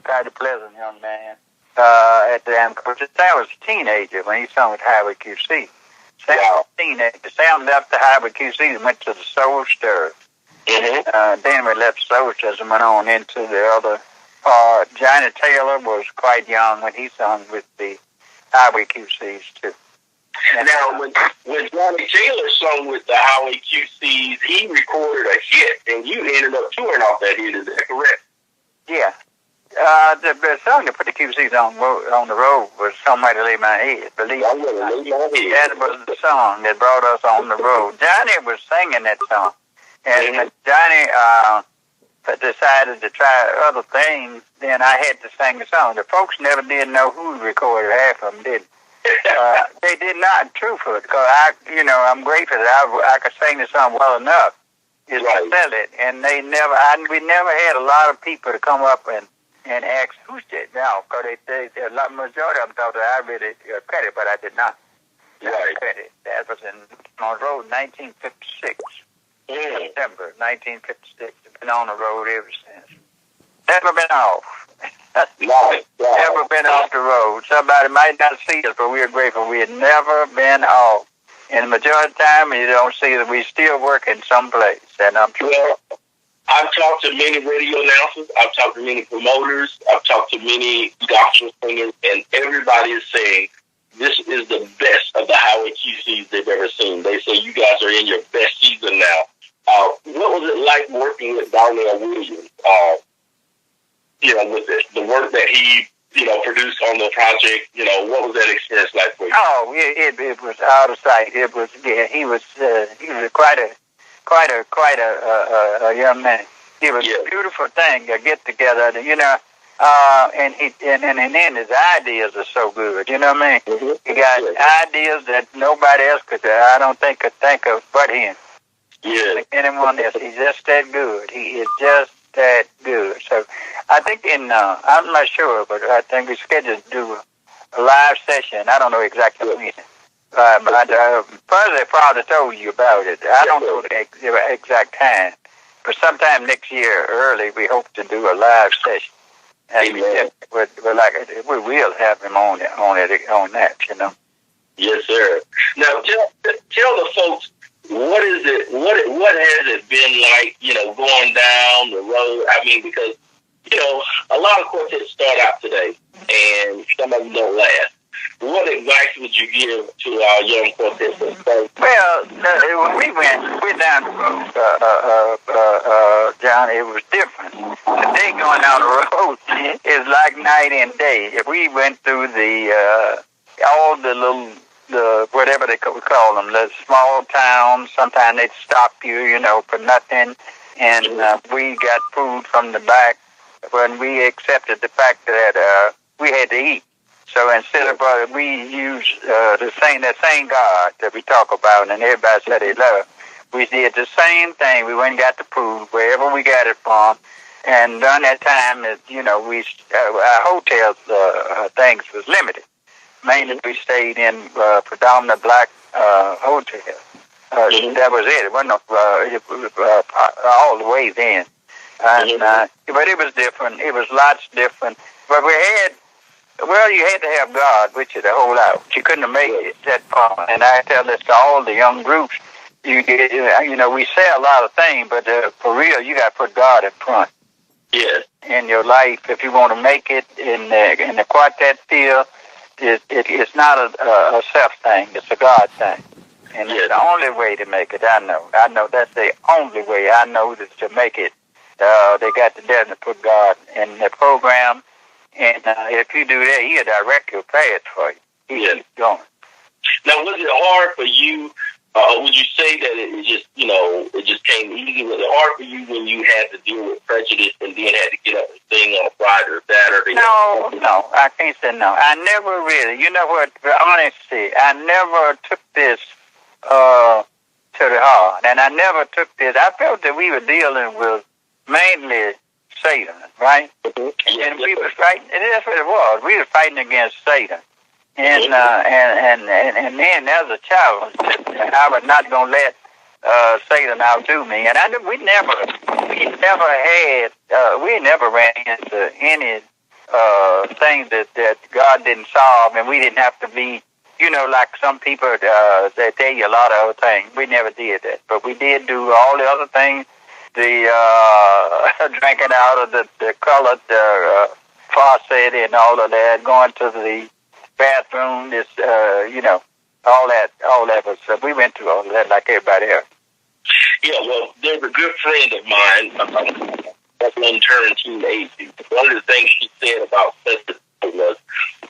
quite a pleasant young man. At the time, because Sam was a teenager when he sung with Highway QC. Sam was a teenager. Sam left the Highway QC and went to the Soul Stirrers. Then we left Soul Stirrers and went on into the other. Johnny Taylor was quite young when he sung with the Highway QCs too. And now, when Johnny Taylor sung with the Highway QCs, he recorded a hit, and you ended up touring off that hit. Is that correct? Yeah. The song that put the QCs on the road was Somebody Lay My Head. Believe me, that was the song that brought us on the road. Johnny was singing that song, and Johnny decided to try other things. Then I had to sing the song. The folks never did know who recorded half of them, did they did not, truthfully, because I'm grateful that I could sing the song well enough to sell it, and we never had a lot of people to come up and ask who did now, because a lot majority of them thought that I really credit, but I did not. Credit. That was on the road 1956, September 1956. It's been on the road ever since. Never been off. Never been off the road. Somebody might not see us, but we're grateful we had never been off. And the majority of the time, you don't see that we still working someplace. And I'm sure. Well, I've talked to many radio announcers. I've talked to many promoters. I've talked to many gospel singers, and everybody is saying this is the best of the Highway QCs they've ever seen. They say you guys are in your best season now. What was it like working with Darnell Williams? With the work that he, produced on the project, what was that experience like for you? Oh, it was out of sight. It was, he was quite a young man. It was a beautiful thing to get together, and then his ideas are so good, you know what I mean? He got ideas that nobody else could think of but him. Yeah. Anyone else, he's just that good. He is just that good. So I think I'm not sure, but I think we're scheduled to do a live session. I don't know exactly when. But probably told you about it. I don't know the exact time, but sometime next year, early, we hope to do a live session. And we will have him on that, Yes, sir. Now, tell the folks, what is it? What has it been like? Going down the road. I mean, because a lot of quartets start out today, and some of them don't last. What advice would you give to our young quartets? Well, when we went down the road, John, it was different. Today going down the road is like night and day. If we went through all the whatever they call them, the small towns, sometimes they'd stop you, for nothing, and we got food from the back when we accepted the fact that we had to eat. So instead of we use that same God that we talk about and everybody said they love, we did the same thing. We went and got the food wherever we got it from, and during that time, our hotels things was limited. Mainly we stayed in predominant black hotels. That was it. It wasn't all the way then, but it was different. It was lots different. But you had to have God with you to hold out. You couldn't have made it that far. And I tell this to all the young groups. We say a lot of things, but for real, you got to put God in front. Yes. In your life, if you want to make it in the quartet field, it's not a self thing. It's a God thing. And it's the only way to make it. I know that's the only way I know to make it. They got to definitely put God in the program. And if you do that, he'll direct your path for you. Keep going. Now, was it hard for you? Would you say that it just came easy? Was it hard for you when you had to deal with prejudice and then had to get up and sing on a Friday or Saturday? No, I can't say no. I never really. You know what? Honestly, I never took this to the heart, and I never took this. I felt that we were dealing with mainly Satan, right? And we were fighting, and that's what it was. We were fighting against Satan. And then as a child, I was not going to let Satan outdo me. And we never ran into any things that God didn't solve, and we didn't have to be, like some people they tell you a lot of other things. We never did that, but we did do all the other things. The drinking out of the colored faucet and all of that, going to the bathroom, all that was. We went through all of that like everybody else. Yeah, well, there's a good friend of mine that's one turned teenage. One of the things she said about Spencer was,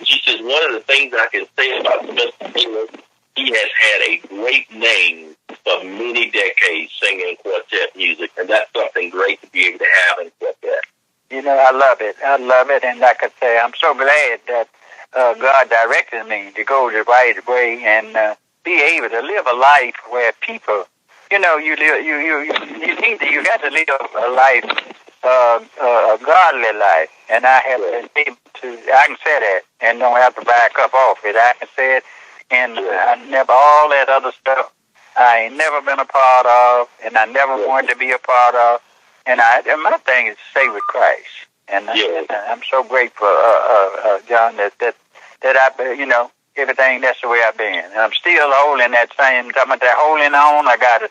she says, one of the things I can say about Spencer Taylor, he has had a great name for many decades singing quartet music, and that's something great to be able to have in quartet. I love it. And like I say, I'm so glad that God directed me to go the right way and be able to live a life where people, you got to live a life, a godly life, and I have been able to. I can say that and don't have to back up off it. I can say it, and I never all that other stuff. I ain't never been a part of, and I never wanted to be a part of. And my thing is to stay with Christ, and I'm so grateful, John, that I, everything. That's the way I've been, and I'm still holding that same. Talking about that holding on, I got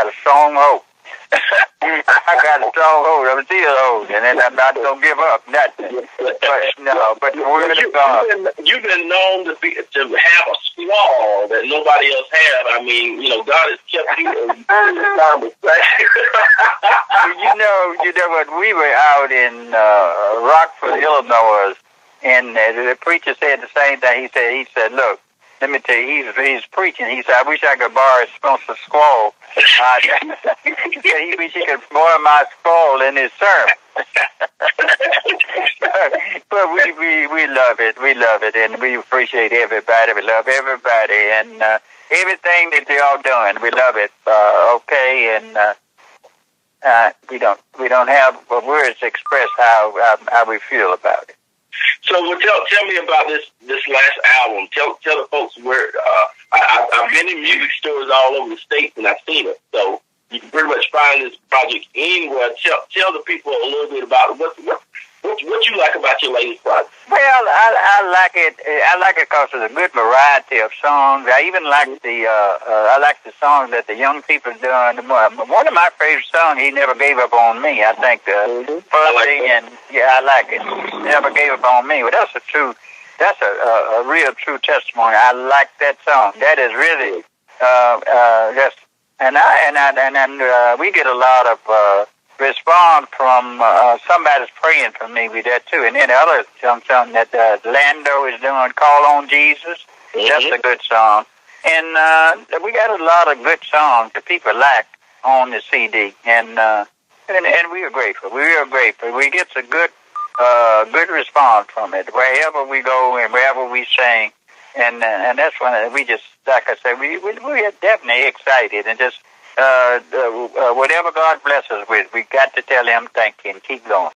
a strong hope. I got a strong hold. I'm still holding, and I'm not gonna give up. Nothing. But the word of God. You've been known to have a squall that nobody else has. I mean, God has kept you in time with you know what? We were out in Rockford, Illinois, and the preacher said the same thing. He said, look, let me tell you, he's preaching. He said, I wish I could borrow Spencer Squall. He said he wish he could borrow my squall in his sermon. But we love it. We love it, and we appreciate everybody. We love everybody, and everything that they're all doing. We love it. Okay, and we don't have words to express how we feel about it. So tell me about this last album. Tell the folks where I've been in music stores all over the states and I've seen it. So you can pretty much find this project anywhere. Tell the people a little bit about what you like about your latest project. Well, I like it. I like it because there's a good variety of songs. I even like the songs that the young people are doing. One of my favorite songs, "He Never Gave Up on Me." I think Fuzzy and I like it. Never Gave Up on Me. Well, that's a real true testimony. I like that song. That is really we get a lot of response from somebody's praying for me with that too. And then the other song that Lando is doing, "Call on Jesus." That's a good song. And we got a lot of good songs that people like on the CD. And we are grateful. We are grateful. We get a good response from it wherever we go and wherever we sing. And that's when we just, like I said, we are definitely excited and just whatever God blesses us with, we got to tell Him thank you and keep going.